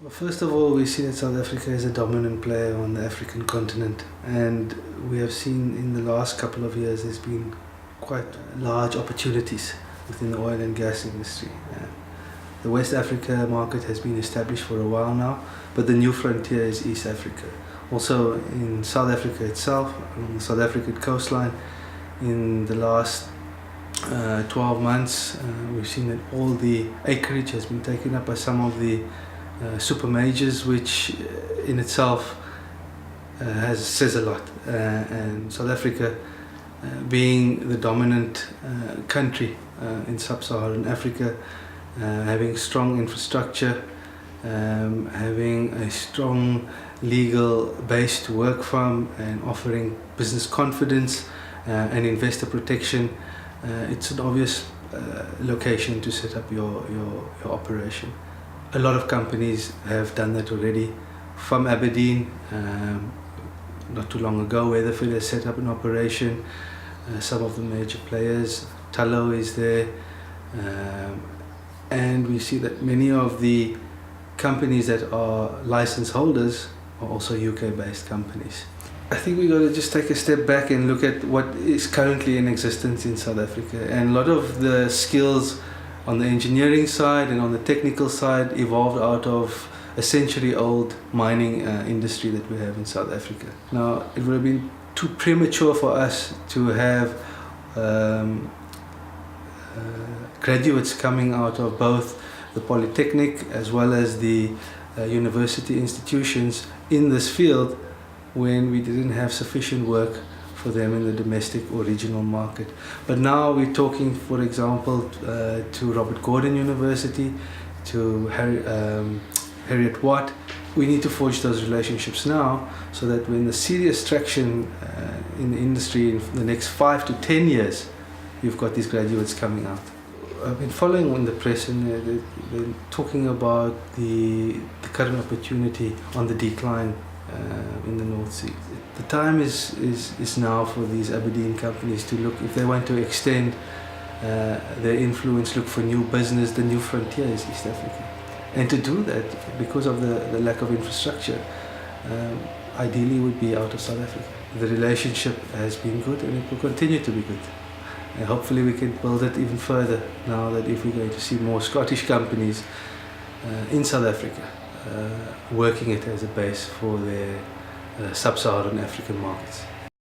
Well, first of all, we see that South Africa is a dominant player on the African continent, and we have seen in the last couple of years there's been quite large opportunities within the oil and gas industry. The West Africa market has been established for a while now, but the new frontier is East Africa. Also in South Africa itself, along the South African coastline, in the last 12 months, we've seen that all the acreage has been taken up by some of the super majors, which in itself says a lot. And South Africa, being the dominant country in sub-Saharan Africa, having strong infrastructure, having a strong legal base to work from, and offering business confidence and investor protection, it's an obvious location to set up your operation. A lot of companies have done that already. From Aberdeen, not too long ago, Weatherford has set up an operation. Some of the major players, Tullow is there, and we see that many of the companies that are license holders are also UK-based companies. I think we've got to just take a step back and look at what is currently in existence in South Africa. And a lot of the skills on the engineering side and on the technical side evolved out of a century-old mining industry that we have in South Africa. Now, it would have been too premature for us to have graduates coming out of both the Polytechnic as well as the university institutions in this field when we didn't have sufficient work for them in the domestic or regional market. But now we're talking, for example, to Robert Gordon University, to Harriet Watt. We need to forge those relationships now so that when the serious traction in the industry in the next 5 to 10 years, you've got these graduates coming out. I've been following on the press, and they're talking about the current opportunity on the decline in the North Sea. The time is now for these Aberdeen companies to look, if they want to extend their influence, look for new business. The new frontier is East Africa. And to do that, because of the lack of infrastructure, ideally would be out of South Africa. The relationship has been good and it will continue to be good. And hopefully we can build it even further now that if we're going to see more Scottish companies in South Africa working it as a base for their sub-Saharan African markets.